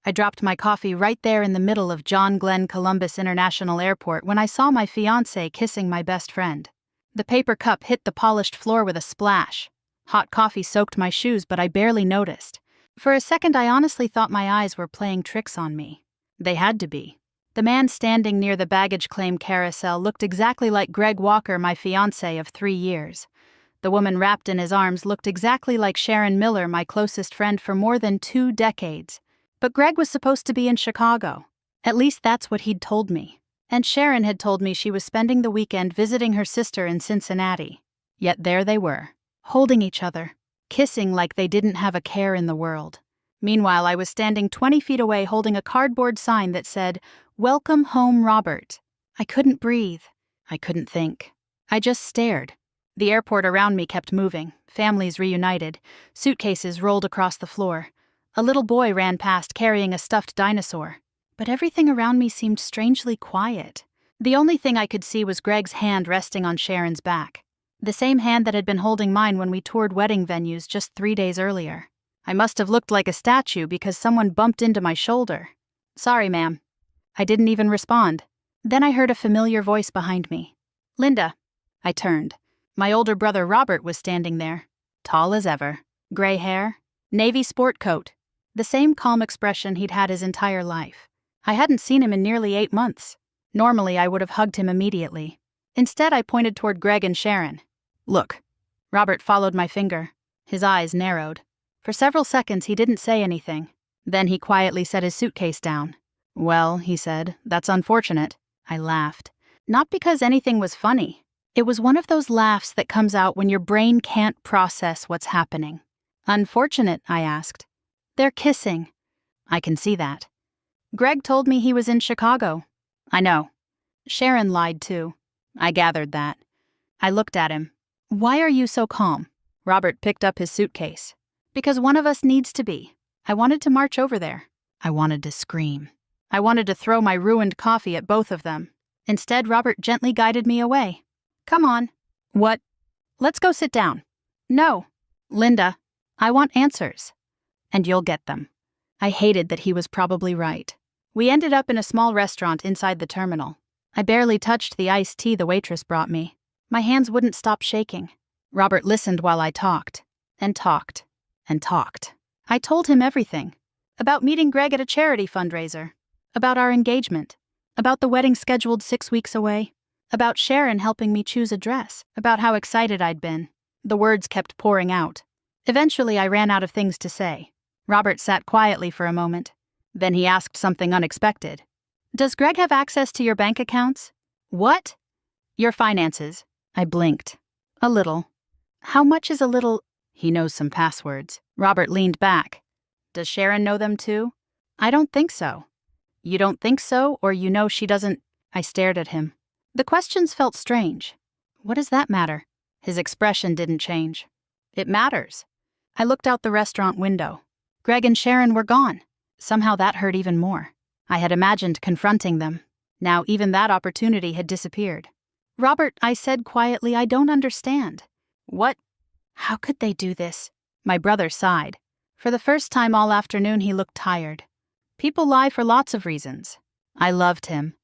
I dropped my coffee right there in the middle of John Glenn Columbus International Airport when I saw my fiancé kissing my best friend. The paper cup hit the polished floor with a splash. Hot coffee soaked my shoes, but I barely noticed. For a second, I honestly thought my eyes were playing tricks on me. They had to be. The man standing near the baggage claim carousel looked exactly like Greg Walker, my fiancé of 3 years. The woman wrapped in his arms looked exactly like Sharon Miller, my closest friend for more than 2 decades. But Greg was supposed to be in Chicago. At least that's what he'd told me. And Sharon had told me she was spending the weekend visiting her sister in Cincinnati. Yet there they were, holding each other, kissing like they didn't have a care in the world. Meanwhile, I was standing 20 feet away holding a cardboard sign that said, "Welcome home, Robert." I couldn't breathe. I couldn't think. I just stared. The airport around me kept moving, families reunited, suitcases rolled across the floor. A little boy ran past carrying a stuffed dinosaur. But everything around me seemed strangely quiet. The only thing I could see was Greg's hand resting on Sharon's back. The same hand that had been holding mine when we toured wedding venues just 3 days earlier. I must have looked like a statue because someone bumped into my shoulder. "Sorry, ma'am." I didn't even respond. Then I heard a familiar voice behind me. "Linda." I turned. My older brother Robert was standing there, tall as ever, gray hair, navy sport coat, the same calm expression he'd had his entire life. I hadn't seen him in nearly 8 months. Normally, I would have hugged him immediately. Instead, I pointed toward Greg and Sharon. "Look." Robert followed my finger. His eyes narrowed. For several seconds, he didn't say anything. Then he quietly set his suitcase down. "Well," he said, "that's unfortunate." I laughed. Not because anything was funny. It was one of those laughs that comes out when your brain can't process what's happening. "Unfortunate?" I asked. "They're kissing." "I can see that." "Greg told me he was in Chicago." "I know." Sharon lied too. I gathered that. I looked at him. "Why are you so calm?" Robert picked up his suitcase. "Because one of us needs to be." I wanted to march over there. I wanted to scream. I wanted to throw my ruined coffee at both of them. Instead, Robert gently guided me away. "Come on." "What?" "Let's go sit down." "No." "Linda, I want answers. And you'll get them." I hated that he was probably right. We ended up in a small restaurant inside the terminal. I barely touched the iced tea the waitress brought me. My hands wouldn't stop shaking. Robert listened while I talked, and talked, and talked. I told him everything. About meeting Greg at a charity fundraiser. About our engagement. About the wedding scheduled 6 weeks away. About Sharon helping me choose a dress. About how excited I'd been. The words kept pouring out. Eventually, I ran out of things to say. Robert sat quietly for a moment. Then he asked something unexpected. "Does Greg have access to your bank accounts?" "What?" "Your finances." I blinked. "A little." "How much is a little?" "He knows some passwords." Robert leaned back. "Does Sharon know them too?" "I don't think so." "You don't think so, or you know she doesn't?" I stared at him. The questions felt strange. What does that matter? His expression didn't change. "It matters." I looked out the restaurant window. Greg and Sharon were gone. Somehow that hurt even more. I had imagined confronting them. Now even that opportunity had disappeared. "Robert," I said quietly, "I don't understand." "What?" "How could they do this?" My brother sighed. For the first time all afternoon he looked tired. "People lie for lots of reasons." I loved him.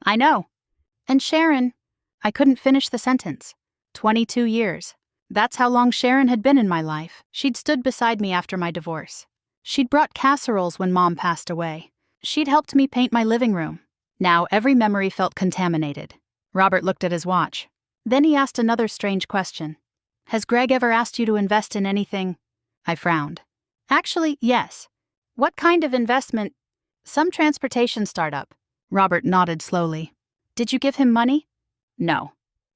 "I know." "And Sharon..." I couldn't finish the sentence. 22 years. That's how long Sharon had been in my life. She'd stood beside me after my divorce. She'd brought casseroles when Mom passed away. She'd helped me paint my living room. Now every memory felt contaminated. Robert looked at his watch. Then he asked another strange question. "Has Greg ever asked you to invest in anything?" I frowned. "Actually, yes." "What kind of investment?" "Some transportation startup." Robert nodded slowly. "Did you give him money?" "No."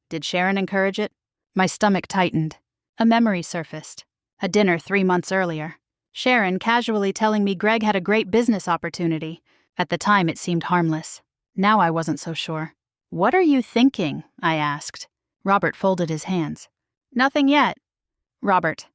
"Did Sharon encourage it?" My stomach tightened. A memory surfaced. A dinner 3 months earlier. Sharon casually telling me Greg had a great business opportunity. At the time it seemed harmless. Now I wasn't so sure. "What are you thinking?" I asked. Robert folded his hands. "Nothing yet." "Robert."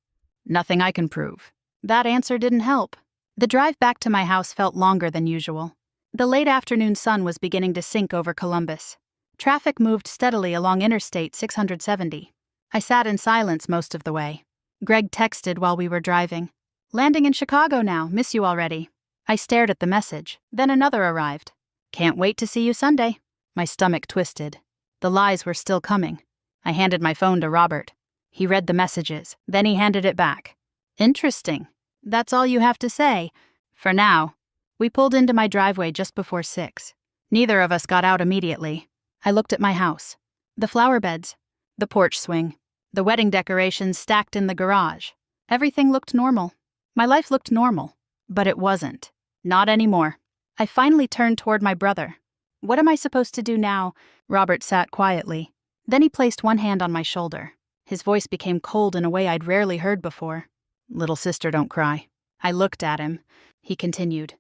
"Nothing I can prove." That answer didn't help. The drive back to my house felt longer than usual. The late afternoon sun was beginning to sink over Columbus. Traffic moved steadily along Interstate 670. I sat in silence most of the way. Greg texted while we were driving. "Landing in Chicago now, miss you already." I stared at the message. Then another arrived. Can't wait to see you Sunday. My stomach twisted. The lies were still coming. I handed my phone to Robert. He read the messages. Then he handed it back. Interesting. That's all you have to say. For now. We pulled into my driveway just before 6. Neither of us got out immediately. I looked at my house. The flower beds. The porch swing. The wedding decorations stacked in the garage. Everything looked normal. My life looked normal. But it wasn't. Not anymore. I finally turned toward my brother. What am I supposed to do now? Robert sat quietly. Then he placed one hand on my shoulder. His voice became cold in a way I'd rarely heard before. Little sister, don't cry. I looked at him. He continued.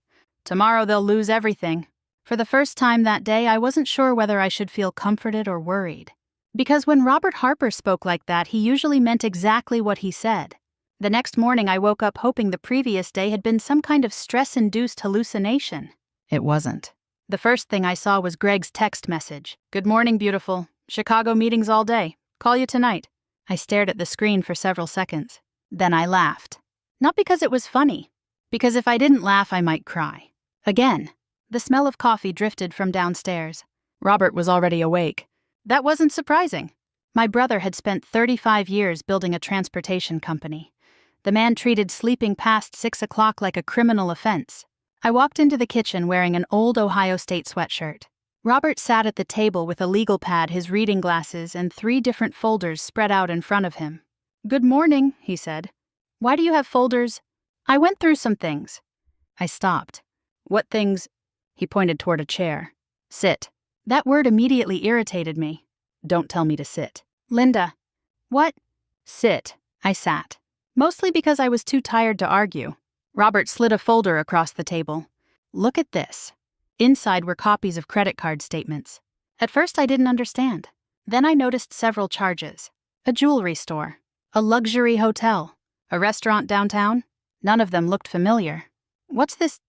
Tomorrow they'll lose everything. For the first time that day, I wasn't sure whether I should feel comforted or worried. Because when Robert Harper spoke like that, he usually meant exactly what he said. The next morning, I woke up hoping the previous day had been some kind of stress-induced hallucination. It wasn't. The first thing I saw was Greg's text message. Good morning, beautiful. Chicago meetings all day. Call you tonight. I stared at the screen for several seconds. Then I laughed. Not because it was funny. Because if I didn't laugh, I might cry. Again. The smell of coffee drifted from downstairs. Robert was already awake. That wasn't surprising. My brother had spent 35 years building a transportation company. The man treated sleeping past 6 o'clock like a criminal offense. I walked into the kitchen wearing an old Ohio State sweatshirt. Robert sat at the table with a legal pad, his reading glasses, and 3 different folders spread out in front of him. Good morning, he said. Why do you have folders? I went through some things. I stopped. What things? He pointed toward a chair. Sit. That word immediately irritated me. Don't tell me to sit. Linda. What? Sit. I sat. Mostly because I was too tired to argue. Robert slid a folder across the table. Look at this. Inside were copies of credit card statements. At first I didn't understand. Then I noticed several charges. A jewelry store. A luxury hotel. A restaurant downtown. None of them looked familiar. What's this?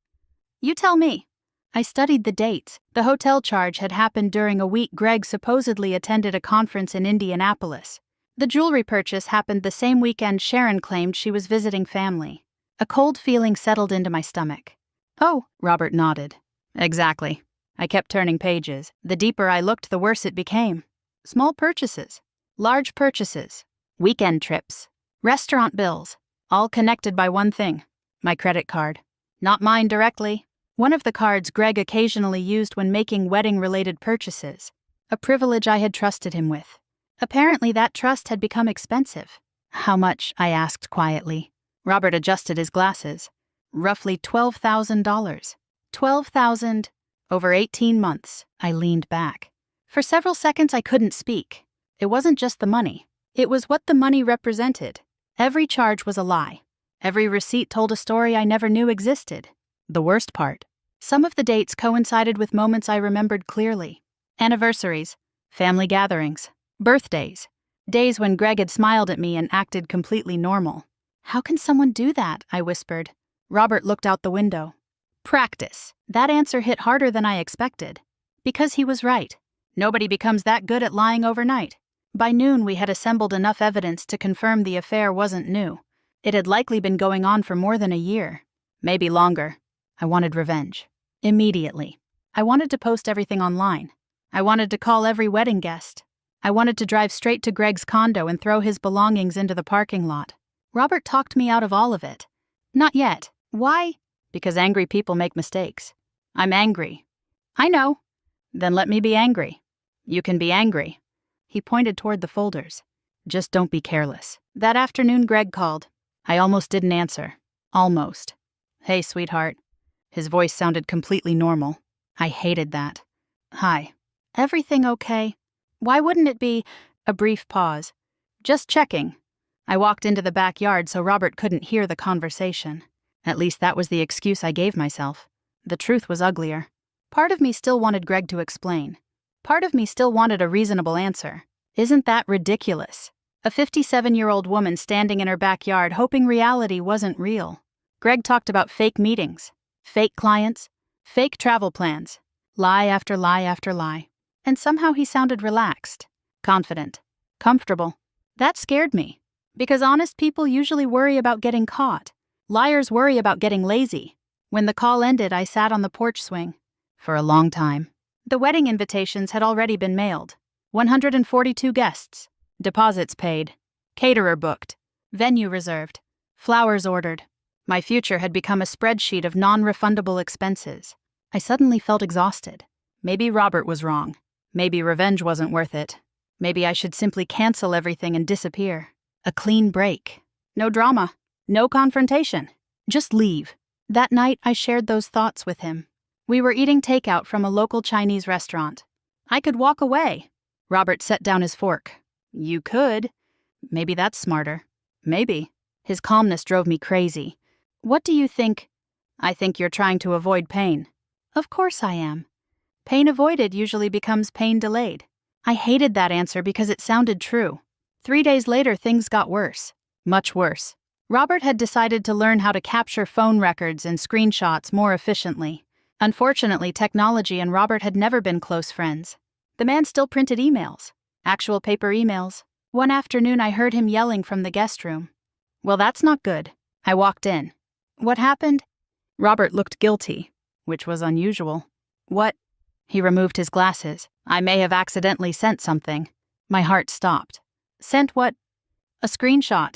You tell me. I studied the dates. The hotel charge had happened during a week Greg supposedly attended a conference in Indianapolis. The jewelry purchase happened the same weekend Sharon claimed she was visiting family. A cold feeling settled into my stomach. Oh, Robert nodded. Exactly. I kept turning pages. The deeper I looked, the worse it became. Small purchases. Large purchases. Weekend trips. Restaurant bills. All connected by one thing. My credit card. Not mine directly. One of the cards Greg occasionally used when making wedding-related purchases. A privilege I had trusted him with. Apparently that trust had become expensive. How much? I asked quietly. Robert adjusted his glasses. Roughly $12,000. $12,000 over 18 months. I leaned back. For several seconds I couldn't speak. It wasn't just the money. It was what the money represented. Every charge was a lie. Every receipt told a story I never knew existed. The worst part. Some of the dates coincided with moments I remembered clearly. Anniversaries. Family gatherings. Birthdays. Days when Greg had smiled at me and acted completely normal. How can someone do that? I whispered. Robert looked out the window. Practice. That answer hit harder than I expected. Because he was right. Nobody becomes that good at lying overnight. By noon, we had assembled enough evidence to confirm the affair wasn't new. It had likely been going on for more than a year. Maybe longer. I wanted revenge. Immediately. I wanted to post everything online. I wanted to call every wedding guest. I wanted to drive straight to Greg's condo and throw his belongings into the parking lot. Robert talked me out of all of it. Not yet. Why? Because angry people make mistakes. I'm angry. I know. Then let me be angry. You can be angry. He pointed toward the folders. Just don't be careless. That afternoon Greg called. I almost didn't answer. Almost. Hey, sweetheart. His voice sounded completely normal. I hated that. Hi. Everything okay? Why wouldn't it be? A brief pause. Just checking. I walked into the backyard so Robert couldn't hear the conversation. At least that was the excuse I gave myself. The truth was uglier. Part of me still wanted Greg to explain. Part of me still wanted a reasonable answer. Isn't that ridiculous? A 57-year-old woman standing in her backyard hoping reality wasn't real. Greg talked about fake meetings, fake clients, fake travel plans, lie after lie after lie. And somehow he sounded relaxed, confident, comfortable. That scared me. Because honest people usually worry about getting caught. Liars worry about getting lazy. When the call ended, I sat on the porch swing. For a long time. The wedding invitations had already been mailed. 142 guests. Deposits paid. Caterer booked. Venue reserved. Flowers ordered. My future had become a spreadsheet of non-refundable expenses. I suddenly felt exhausted. Maybe Robert was wrong. Maybe revenge wasn't worth it. Maybe I should simply cancel everything and disappear. A clean break. No drama. No confrontation. Just leave. That night, I shared those thoughts with him. We were eating takeout from a local Chinese restaurant. I could walk away. Robert set down his fork. You could. Maybe that's smarter. Maybe. His calmness drove me crazy. What do you think? I think you're trying to avoid pain. Of course I am. Pain avoided usually becomes pain delayed. I hated that answer because it sounded true. 3 days later, things got worse. Much worse. Robert had decided to learn how to capture phone records and screenshots more efficiently. Unfortunately, technology and Robert had never been close friends. The man still printed emails. Actual paper emails. One afternoon, I heard him yelling from the guest room. Well, that's not good. I walked in. What happened? Robert looked guilty, which was unusual. What? He removed his glasses. I may have accidentally sent something. My heart stopped. Sent what? A screenshot.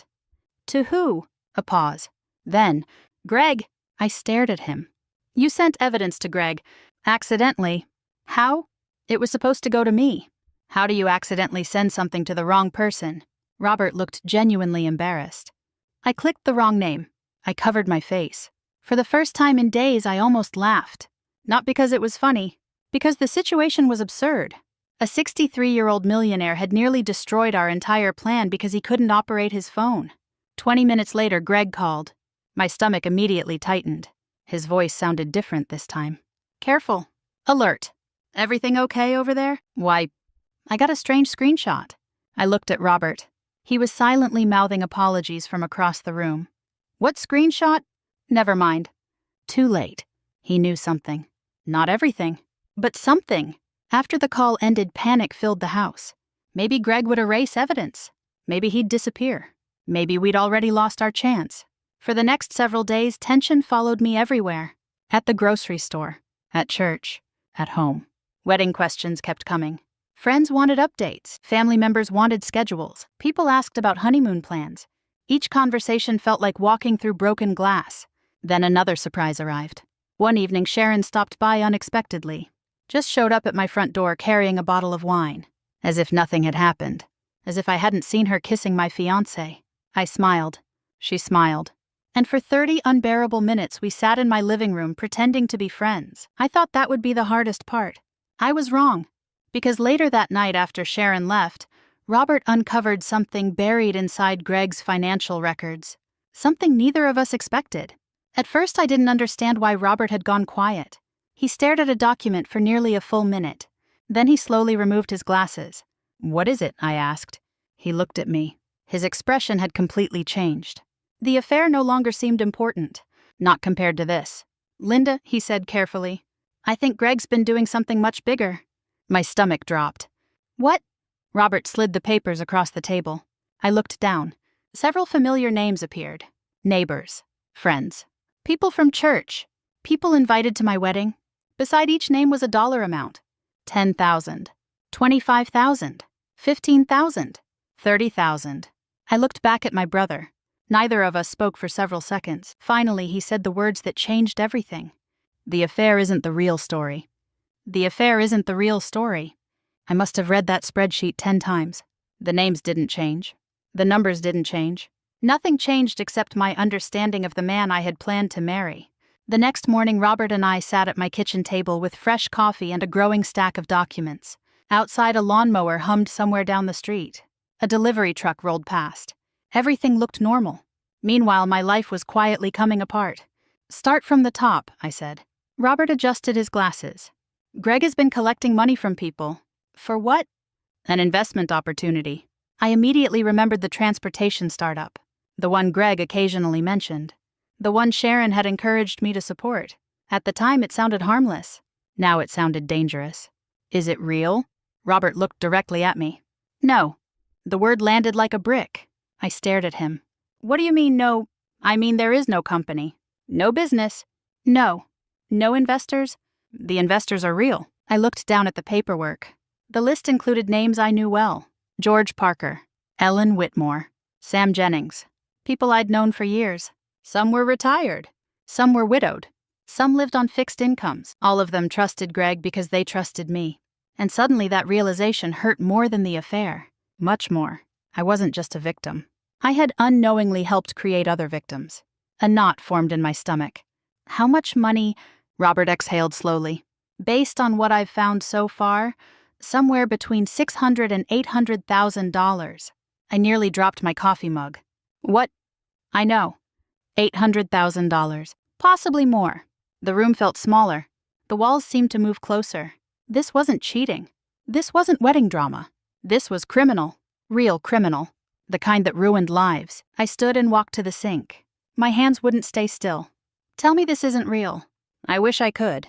To who? A pause. Then, Greg. I stared at him. You sent evidence to Greg. Accidentally. How? It was supposed to go to me. How do you accidentally send something to the wrong person? Robert looked genuinely embarrassed. I clicked the wrong name. I covered my face. For the first time in days, I almost laughed. Not because it was funny, because the situation was absurd. A 63-year-old millionaire had nearly destroyed our entire plan because he couldn't operate his phone. 20 minutes later, Greg called. My stomach immediately tightened. His voice sounded different this time. Careful. Alert. Everything okay over there? Why, I got a strange screenshot. I looked at Robert. He was silently mouthing apologies from across the room. What screenshot? Never mind. Too late. He knew something. Not everything, but something. After the call ended, panic filled the house. Maybe Greg would erase evidence. Maybe he'd disappear. Maybe we'd already lost our chance. For the next several days, tension followed me everywhere. At the grocery store, at church, at home. Wedding questions kept coming. Friends wanted updates. Family members wanted schedules. People asked about honeymoon plans. Each conversation felt like walking through broken glass. Then another surprise arrived. One evening, Sharon stopped by unexpectedly. Just showed up at my front door carrying a bottle of wine. As if nothing had happened. As if I hadn't seen her kissing my fiancé. I smiled. She smiled. And for 30 unbearable minutes, we sat in my living room pretending to be friends. I thought that would be the hardest part. I was wrong. Because later that night after Sharon left, Robert uncovered something buried inside Greg's financial records. Something neither of us expected. At first, I didn't understand why Robert had gone quiet. He stared at a document for nearly a full minute. Then he slowly removed his glasses. What is it? I asked. He looked at me. His expression had completely changed. The affair no longer seemed important. Not compared to this. Linda, he said carefully, I think Greg's been doing something much bigger. My stomach dropped. What? Robert slid the papers across the table. I looked down. Several familiar names appeared. Neighbors. Friends. People from church. People invited to my wedding. Beside each name was a dollar amount. 10,000. 25,000. 15,000. 30,000. I looked back at my brother. Neither of us spoke for several seconds. Finally, he said the words that changed everything. The affair isn't the real story. The affair isn't the real story. I must have read that spreadsheet 10 times. The names didn't change. The numbers didn't change. Nothing changed except my understanding of the man I had planned to marry. The next morning, Robert and I sat at my kitchen table with fresh coffee and a growing stack of documents. Outside, a lawnmower hummed somewhere down the street. A delivery truck rolled past. Everything looked normal. Meanwhile, my life was quietly coming apart. Start from the top, I said. Robert adjusted his glasses. Greg has been collecting money from people. For what? An investment opportunity. I immediately remembered the transportation startup. The one Greg occasionally mentioned. The one Sharon had encouraged me to support. At the time, it sounded harmless. Now it sounded dangerous. Is it real? Robert looked directly at me. No. The word landed like a brick. I stared at him. What do you mean, no? I mean, there is no company. No business. No. No investors? The investors are real. I looked down at the paperwork. The list included names I knew well. George Parker, Ellen Whitmore, Sam Jennings. People I'd known for years. Some were retired. Some were widowed. Some lived on fixed incomes. All of them trusted Greg because they trusted me. And suddenly that realization hurt more than the affair. Much more. I wasn't just a victim. I had unknowingly helped create other victims. A knot formed in my stomach. How much money? Robert exhaled slowly. Based on what I've found so far, somewhere between $600,000 and $800,000. I nearly dropped my coffee mug. What? I know. $800,000. Possibly more. The room felt smaller. The walls seemed to move closer. This wasn't cheating. This wasn't wedding drama. This was criminal. Real criminal. The kind that ruined lives. I stood and walked to the sink. My hands wouldn't stay still. Tell me this isn't real. I wish I could.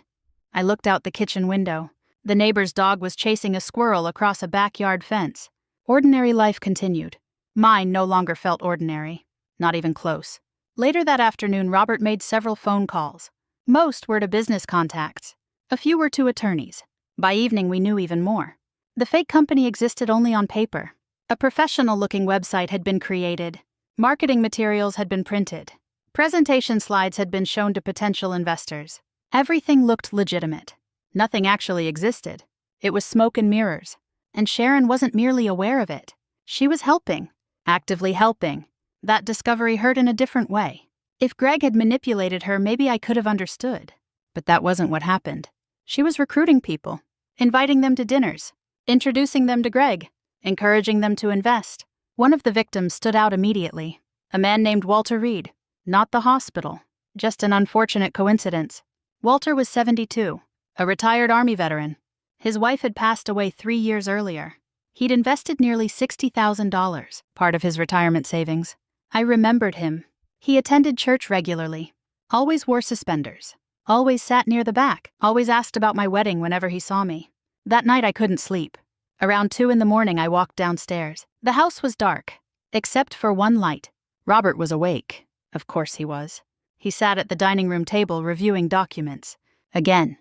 I looked out the kitchen window. The neighbor's dog was chasing a squirrel across a backyard fence. Ordinary life continued. Mine no longer felt ordinary. Not even close. Later that afternoon, Robert made several phone calls. Most were to business contacts. A few were to attorneys. By evening, we knew even more. The fake company existed only on paper. A professional-looking website had been created. Marketing materials had been printed. Presentation slides had been shown to potential investors. Everything looked legitimate. Nothing actually existed. It was smoke and mirrors. And Sharon wasn't merely aware of it. She was helping. Actively helping. That discovery hurt in a different way. If Greg had manipulated her, maybe I could have understood. But that wasn't what happened. She was recruiting people. Inviting them to dinners. Introducing them to Greg. Encouraging them to invest. One of the victims stood out immediately. A man named Walter Reed. Not the hospital. Just an unfortunate coincidence. Walter was 72. A retired Army veteran. His wife had passed away 3 years earlier. He'd invested nearly $60,000, part of his retirement savings. I remembered him. He attended church regularly. Always wore suspenders. Always sat near the back. Always asked about my wedding whenever he saw me. That night I couldn't sleep. Around 2 a.m, I walked downstairs. The house was dark, except for one light. Robert was awake. Of course he was. He sat at the dining room table reviewing documents. Again.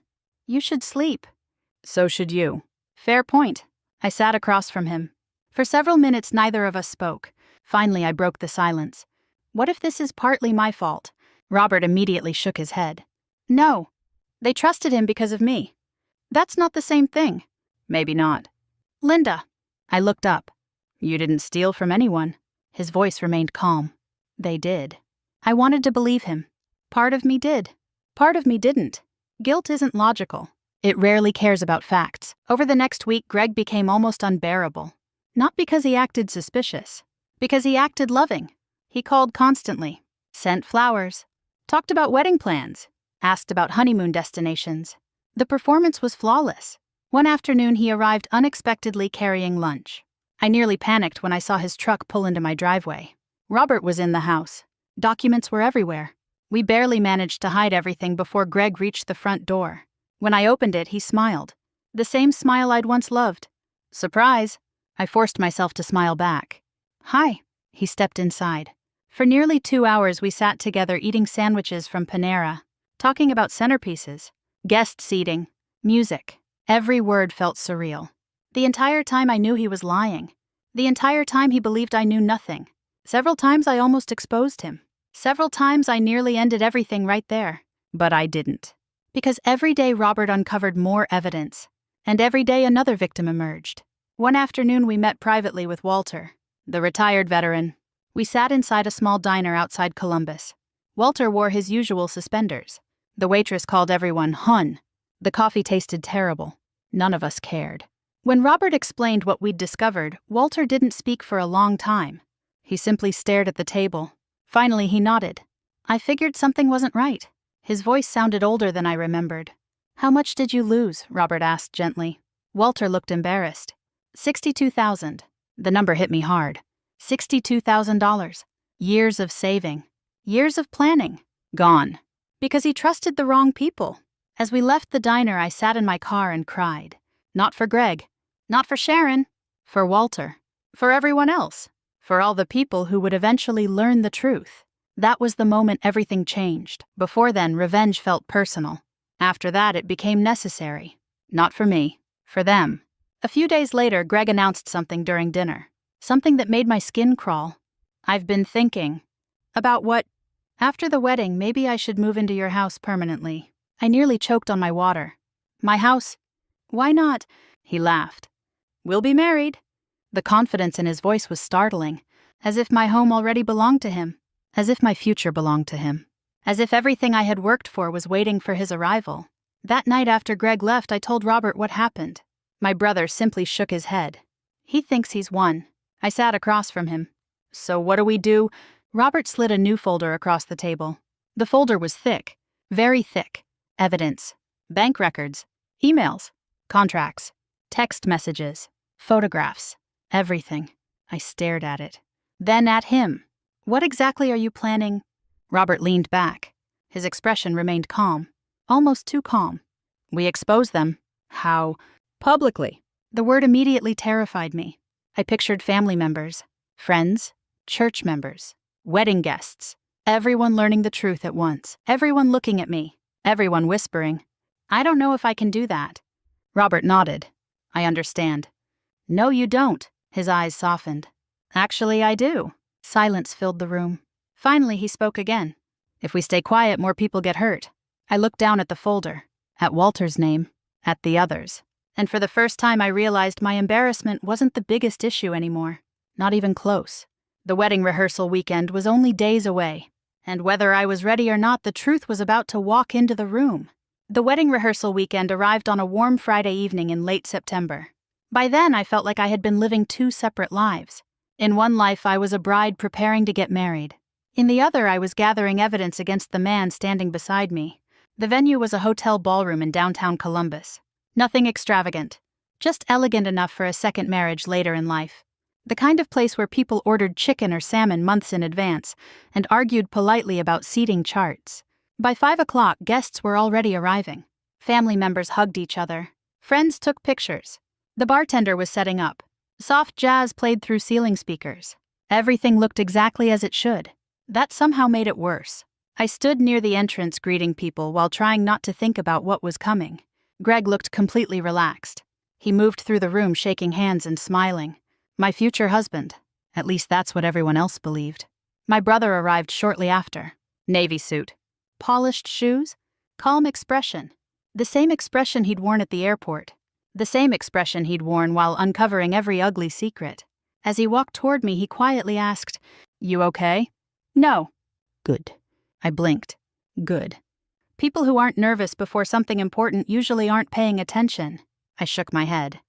You should sleep. So should you. Fair point. I sat across from him. For several minutes neither of us spoke. Finally I broke the silence. What if this is partly my fault? Robert immediately shook his head. No. They trusted him because of me. That's not the same thing. Maybe not. Linda. I looked up. You didn't steal from anyone. His voice remained calm. They did. I wanted to believe him. Part of me did. Part of me didn't. Guilt isn't logical. It rarely cares about facts. Over the next week, Greg became almost unbearable. Not because he acted suspicious. Because he acted loving. He called constantly. Sent flowers. Talked about wedding plans. Asked about honeymoon destinations. The performance was flawless. One afternoon, he arrived unexpectedly carrying lunch. I nearly panicked when I saw his truck pull into my driveway. Robert was in the house. Documents were everywhere. We barely managed to hide everything before Greg reached the front door. When I opened it, he smiled. The same smile I'd once loved. Surprise! I forced myself to smile back. Hi. He stepped inside. For nearly 2 hours we sat together eating sandwiches from Panera, talking about centerpieces, guest seating, music. Every word felt surreal. The entire time I knew he was lying. The entire time he believed I knew nothing. Several times I almost exposed him. Several times I nearly ended everything right there. But I didn't. Because every day Robert uncovered more evidence. And every day another victim emerged. One afternoon we met privately with Walter, the retired veteran. We sat inside a small diner outside Columbus. Walter wore his usual suspenders. The waitress called everyone Hun. The coffee tasted terrible. None of us cared. When Robert explained what we'd discovered, Walter didn't speak for a long time. He simply stared at the table. Finally, he nodded. I figured something wasn't right. His voice sounded older than I remembered. How much did you lose? Robert asked gently. Walter looked embarrassed. $62,000. The number hit me hard. $62,000. Years of saving. Years of planning. Gone. Because he trusted the wrong people. As we left the diner, I sat in my car and cried. Not for Greg. Not for Sharon. For Walter. For everyone else. For all the people who would eventually learn the truth. That was the moment everything changed. Before then, revenge felt personal. After that, it became necessary. Not for me, for them. A few days later, Greg announced something during dinner. Something that made my skin crawl. I've been thinking. About what? After the wedding, maybe I should move into your house permanently. I nearly choked on my water. My house? Why not? He laughed. We'll be married. The confidence in his voice was startling, as if my home already belonged to him, as if my future belonged to him, as if everything I had worked for was waiting for his arrival. That night after Greg left, I told Robert what happened. My brother simply shook his head. He thinks he's won. I sat across from him. So what do we do? Robert slid a new folder across the table. The folder was thick, very thick. Evidence, bank records, emails, contracts, text messages, photographs, everything. I stared at it. Then at him. What exactly are you planning? Robert leaned back. His expression remained calm, almost too calm. We expose them. How? Publicly. The word immediately terrified me. I pictured family members, friends, church members, wedding guests, everyone learning the truth at once, everyone looking at me, everyone whispering. I don't know if I can do that. Robert nodded. I understand. No, you don't. His eyes softened. Actually, I do. Silence filled the room. Finally, he spoke again. If we stay quiet, more people get hurt. I looked down at the folder, at Walter's name, at the others. And for the first time, I realized my embarrassment wasn't the biggest issue anymore. Not even close. The wedding rehearsal weekend was only days away. And whether I was ready or not, the truth was about to walk into the room. The wedding rehearsal weekend arrived on a warm Friday evening in late September. By then, I felt like I had been living two separate lives. In one life, I was a bride preparing to get married. In the other, I was gathering evidence against the man standing beside me. The venue was a hotel ballroom in downtown Columbus. Nothing extravagant, just elegant enough for a second marriage later in life. The kind of place where people ordered chicken or salmon months in advance and argued politely about seating charts. By 5 o'clock, guests were already arriving. Family members hugged each other. Friends took pictures. The bartender was setting up. Soft jazz played through ceiling speakers. Everything looked exactly as it should. That somehow made it worse. I stood near the entrance greeting people while trying not to think about what was coming. Greg looked completely relaxed. He moved through the room shaking hands and smiling. My future husband. At least that's what everyone else believed. My brother arrived shortly after. Navy suit. Polished shoes. Calm expression. The same expression he'd worn at the airport. The same expression he'd worn while uncovering every ugly secret. As he walked toward me, he quietly asked, "You okay?" "No." "Good." I blinked. Good. People who aren't nervous before something important usually aren't paying attention. I shook my head.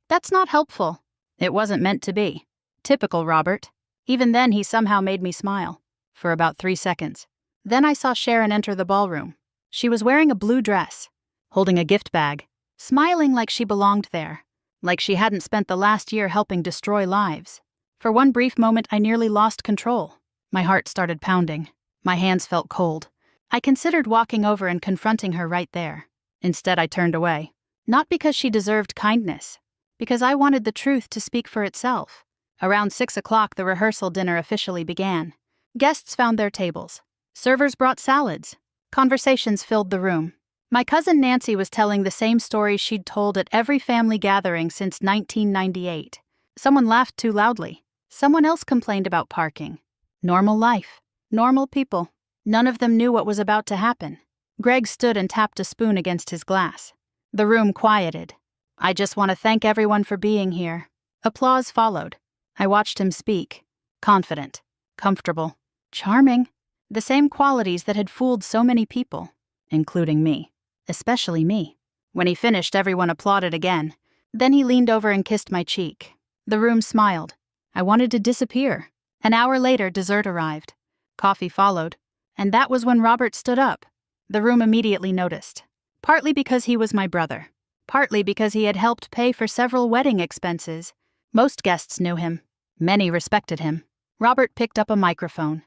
That's not helpful. It wasn't meant to be. Typical Robert. Even then, he somehow made me smile. For about 3 seconds. Then I saw Sharon enter the ballroom. She was wearing a blue dress, holding a gift bag, smiling like she belonged there, like she hadn't spent the last year helping destroy lives. For one brief moment, I nearly lost control. My heart started pounding. My hands felt cold. I considered walking over and confronting her right there. Instead, I turned away. Not because she deserved kindness, because I wanted the truth to speak for itself. Around 6 o'clock, the rehearsal dinner officially began. Guests found their tables. Servers brought salads. Conversations filled the room. My cousin Nancy was telling the same story she'd told at every family gathering since 1998. Someone laughed too loudly. Someone else complained about parking. Normal life. Normal people. None of them knew what was about to happen. Greg stood and tapped a spoon against his glass. The room quieted. I just want to thank everyone for being here. Applause followed. I watched him speak. Confident. Comfortable. Charming. The same qualities that had fooled so many people, including me. Especially me. When he finished, everyone applauded again. Then he leaned over and kissed my cheek. The room smiled. I wanted to disappear. An hour later, dessert arrived. Coffee followed. And that was when Robert stood up. The room immediately noticed. Partly because he was my brother. Partly because he had helped pay for several wedding expenses. Most guests knew him. Many respected him. Robert picked up a microphone.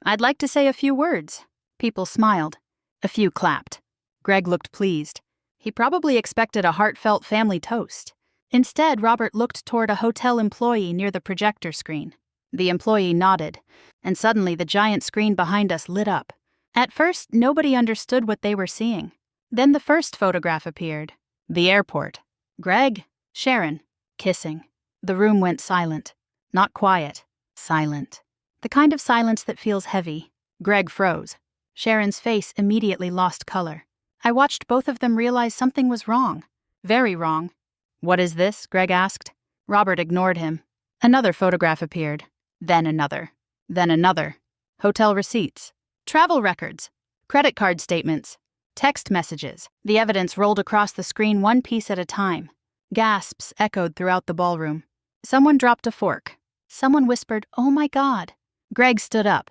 I'd like to say a few words. People smiled. A few clapped. Greg looked pleased. He probably expected a heartfelt family toast. Instead, Robert looked toward a hotel employee near the projector screen. The employee nodded, and suddenly the giant screen behind us lit up. At first, nobody understood what they were seeing. Then the first photograph appeared. The airport. Greg, Sharon, kissing. The room went silent. Not quiet, silent. The kind of silence that feels heavy. Greg froze. Sharon's face immediately lost color. I watched both of them realize something was wrong. Very wrong. "What is this?" Greg asked. Robert ignored him. Another photograph appeared. Then another. Then another. Hotel receipts. Travel records. Credit card statements. Text messages. The evidence rolled across the screen one piece at a time. Gasps echoed throughout the ballroom. Someone dropped a fork. Someone whispered, "Oh my God." Greg stood up.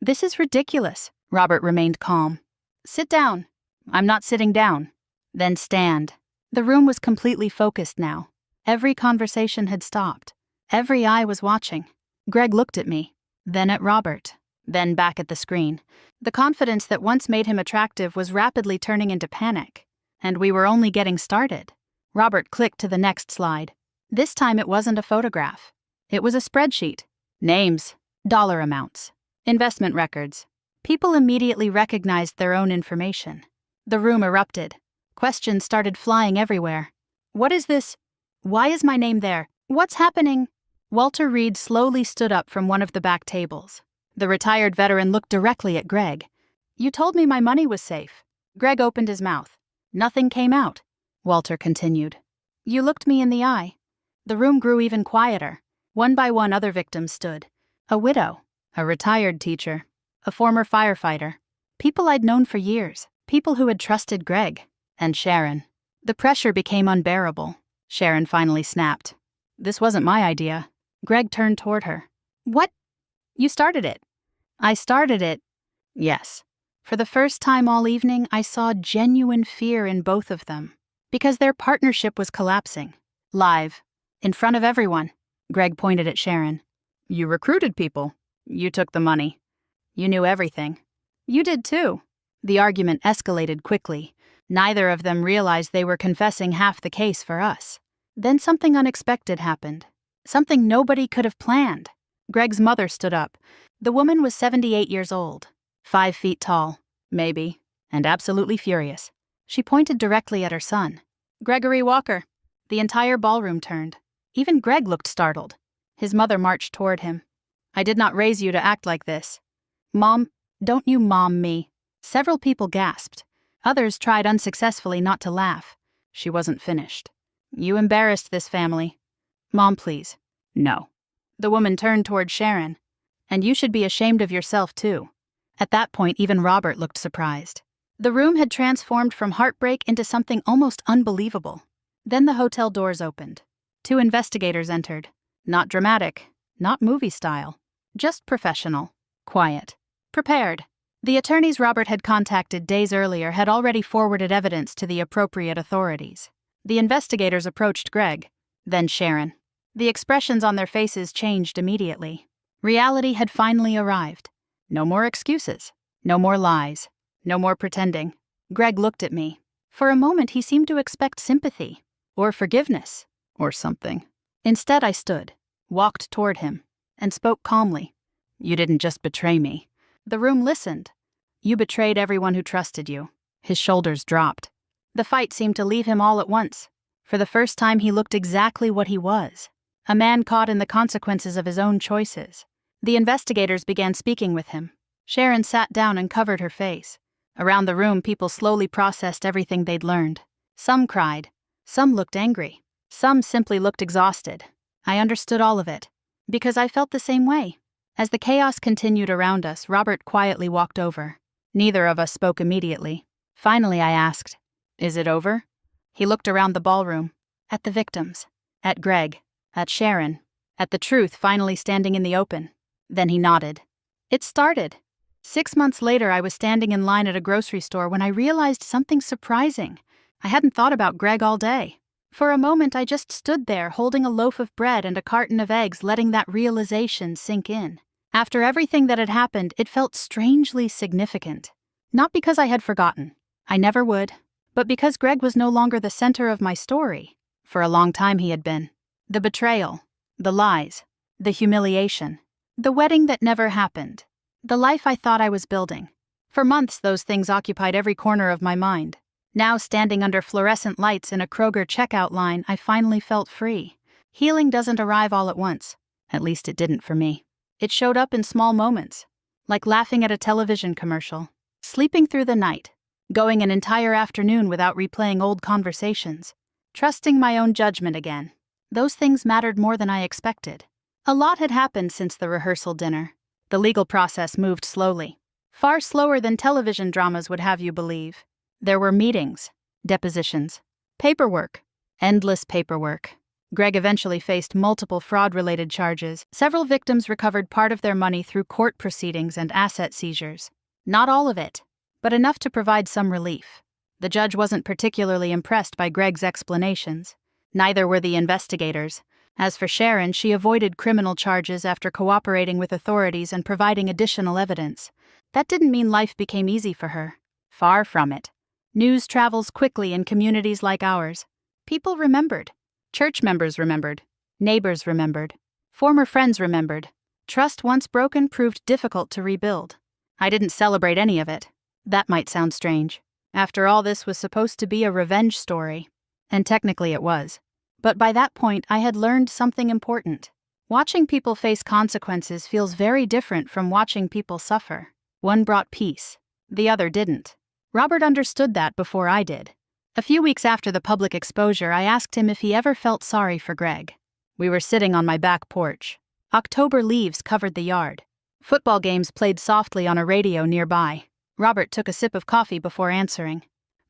"This is ridiculous." Robert remained calm. "Sit down." "I'm not sitting down." "Then stand." The room was completely focused now. Every conversation had stopped. Every eye was watching. Greg looked at me, then at Robert, then back at the screen. The confidence that once made him attractive was rapidly turning into panic. And we were only getting started. Robert clicked to the next slide. This time it wasn't a photograph. It was a spreadsheet. Names, dollar amounts, investment records. People immediately recognized their own information. The room erupted. Questions started flying everywhere. "What is this? Why is my name there? What's happening?" Walter Reed slowly stood up from one of the back tables. The retired veteran looked directly at Greg. "You told me my money was safe." Greg opened his mouth. "Nothing came out," Walter continued. "You looked me in the eye." The room grew even quieter. One by one other victims stood. A widow, a retired teacher, a former firefighter. People I'd known for years, people who had trusted Greg. And Sharon. The pressure became unbearable. Sharon finally snapped. "This wasn't my idea." Greg turned toward her. "What? You started it." "I started it." Yes. For the first time all evening, I saw genuine fear in both of them. Because their partnership was collapsing. Live. In front of everyone. Greg pointed at Sharon. "You recruited people. You took the money. You knew everything. You did too." The argument escalated quickly. Neither of them realized they were confessing half the case for us. Then something unexpected happened. Something nobody could have planned. Greg's mother stood up. The woman was 78 years old, 5 feet tall, maybe, and absolutely furious. She pointed directly at her son. "Gregory Walker." The entire ballroom turned. Even Greg looked startled. His mother marched toward him. "I did not raise you to act like this." "Mom, don't you mom me." Several people gasped. Others tried unsuccessfully not to laugh. She wasn't finished. "You embarrassed this family." "Mom, please." "No." The woman turned toward Sharon. "And you should be ashamed of yourself, too." At that point, even Robert looked surprised. The room had transformed from heartbreak into something almost unbelievable. Then the hotel doors opened. 2 investigators entered. Not dramatic, not movie style. Just professional, quiet, prepared. The attorneys Robert had contacted days earlier had already forwarded evidence to the appropriate authorities. The investigators approached Greg, then Sharon. The expressions on their faces changed immediately. Reality had finally arrived. No more excuses. No more lies. No more pretending. Greg looked at me. For a moment he seemed to expect sympathy, or forgiveness, or something. Instead I stood, walked toward him, and spoke calmly. "You didn't just betray me." The room listened. "You betrayed everyone who trusted you." His shoulders dropped. The fight seemed to leave him all at once. For the first time he looked exactly what he was. A man caught in the consequences of his own choices. The investigators began speaking with him. Sharon sat down and covered her face. Around the room, people slowly processed everything they'd learned. Some cried. Some looked angry. Some simply looked exhausted. I understood all of it. Because I felt the same way. As the chaos continued around us, Robert quietly walked over. Neither of us spoke immediately. Finally, I asked, "Is it over?" He looked around the ballroom. At the victims. At Greg. At Sharon. At the truth finally standing in the open. Then he nodded. It started. 6 months later, I was standing in line at a grocery store when I realized something surprising. I hadn't thought about Greg all day. For a moment, I just stood there holding a loaf of bread and a carton of eggs, letting that realization sink in. After everything that had happened, it felt strangely significant. Not because I had forgotten. I never would. But because Greg was no longer the center of my story. For a long time he had been. The betrayal. The lies. The humiliation. The wedding that never happened. The life I thought I was building. For months, those things occupied every corner of my mind. Now, standing under fluorescent lights in a Kroger checkout line, I finally felt free. Healing doesn't arrive all at once. At least it didn't for me. It showed up in small moments, like laughing at a television commercial, sleeping through the night, going an entire afternoon without replaying old conversations, trusting my own judgment again. Those things mattered more than I expected. A lot had happened since the rehearsal dinner. The legal process moved slowly, far slower than television dramas would have you believe. There were meetings, depositions, paperwork, endless paperwork. Greg eventually faced multiple fraud-related charges. Several victims recovered part of their money through court proceedings and asset seizures. Not all of it, but enough to provide some relief. The judge wasn't particularly impressed by Greg's explanations. Neither were the investigators. As for Sharon, she avoided criminal charges after cooperating with authorities and providing additional evidence. That didn't mean life became easy for her. Far from it. News travels quickly in communities like ours. People remembered. Church members remembered. Neighbors remembered. Former friends remembered. Trust once broken proved difficult to rebuild. I didn't celebrate any of it. That might sound strange. After all, this was supposed to be a revenge story. And technically it was. But by that point, I had learned something important. Watching people face consequences feels very different from watching people suffer. One brought peace. The other didn't. Robert understood that before I did. A few weeks after the public exposure, I asked him if he ever felt sorry for Greg. We were sitting on my back porch. October leaves covered the yard. Football games played softly on a radio nearby. Robert took a sip of coffee before answering.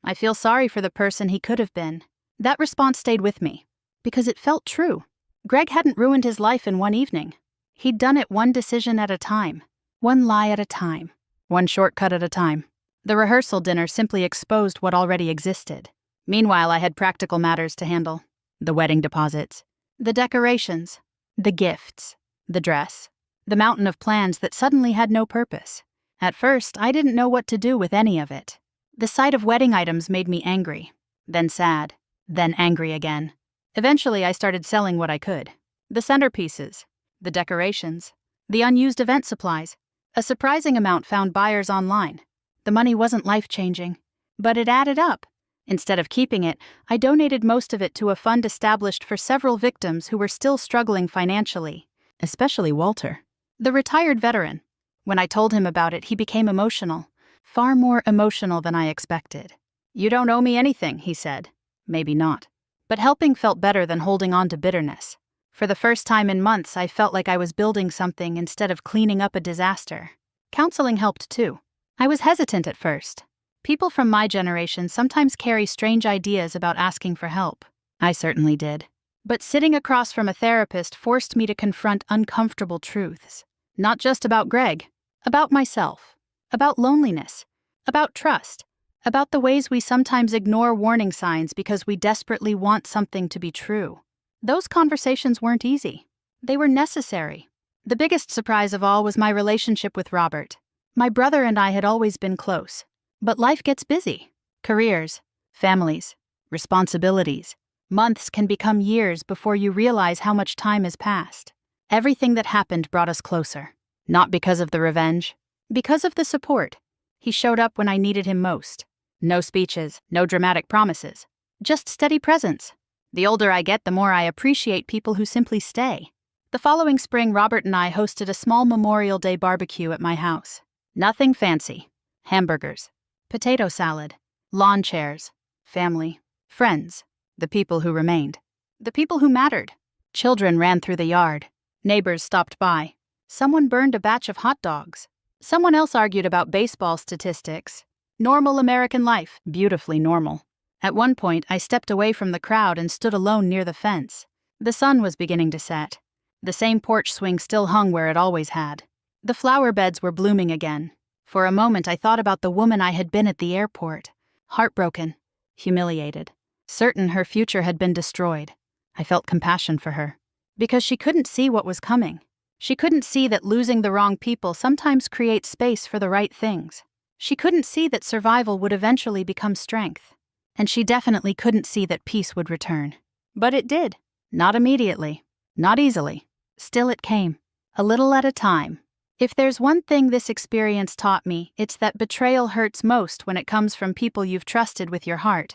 I feel sorry for the person he could have been. That response stayed with me, because it felt true. Greg hadn't ruined his life in one evening. He'd done it one decision at a time, one lie at a time, one shortcut at a time. The rehearsal dinner simply exposed what already existed. Meanwhile, I had practical matters to handle. The wedding deposits, the decorations, the gifts, the dress, the mountain of plans that suddenly had no purpose. At first, I didn't know what to do with any of it. The sight of wedding items made me angry, then sad, then angry again. Eventually, I started selling what I could. The centerpieces, the decorations, the unused event supplies. A surprising amount found buyers online. The money wasn't life-changing, but it added up. Instead of keeping it, I donated most of it to a fund established for several victims who were still struggling financially, especially Walter, the retired veteran. When I told him about it, he became emotional, far more emotional than I expected. "You don't owe me anything," he said. Maybe not. But helping felt better than holding on to bitterness. For the first time in months, I felt like I was building something instead of cleaning up a disaster. Counseling helped too. I was hesitant at first. People from my generation sometimes carry strange ideas about asking for help. I certainly did. But sitting across from a therapist forced me to confront uncomfortable truths. Not just about Greg, about myself, about loneliness, about trust, about the ways we sometimes ignore warning signs because we desperately want something to be true. Those conversations weren't easy. They were necessary. The biggest surprise of all was my relationship with Robert. My brother and I had always been close. But life gets busy. Careers, families, responsibilities. Months can become years before you realize how much time has passed. Everything that happened brought us closer. Not because of the revenge, because of the support. He showed up when I needed him most. No speeches, no dramatic promises. Just steady presence. The older I get, the more I appreciate people who simply stay. The following spring, Robert and I hosted a small Memorial Day barbecue at my house. Nothing fancy. Hamburgers, potato salad, lawn chairs, family, friends, the people who remained, the people who mattered. Children ran through the yard. Neighbors stopped by. Someone burned a batch of hot dogs. Someone else argued about baseball statistics. Normal American life, beautifully normal. At one point, I stepped away from the crowd and stood alone near the fence. The sun was beginning to set. The same porch swing still hung where it always had. The flower beds were blooming again. For a moment, I thought about the woman I had been at the airport. Heartbroken, humiliated, certain her future had been destroyed. I felt compassion for her. Because she couldn't see what was coming. She couldn't see that losing the wrong people sometimes creates space for the right things. She couldn't see that survival would eventually become strength. And she definitely couldn't see that peace would return. But it did. Not immediately. Not easily. Still it came. a little at a time. If there's one thing this experience taught me, it's that betrayal hurts most when it comes from people you've trusted with your heart.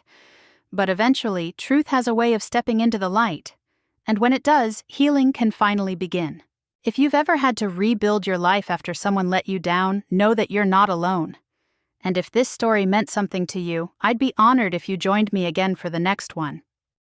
But eventually, truth has a way of stepping into the light. And when it does, healing can finally begin. If you've ever had to rebuild your life after someone let you down, know that you're not alone. And if this story meant something to you, I'd be honored if you joined me again for the next one.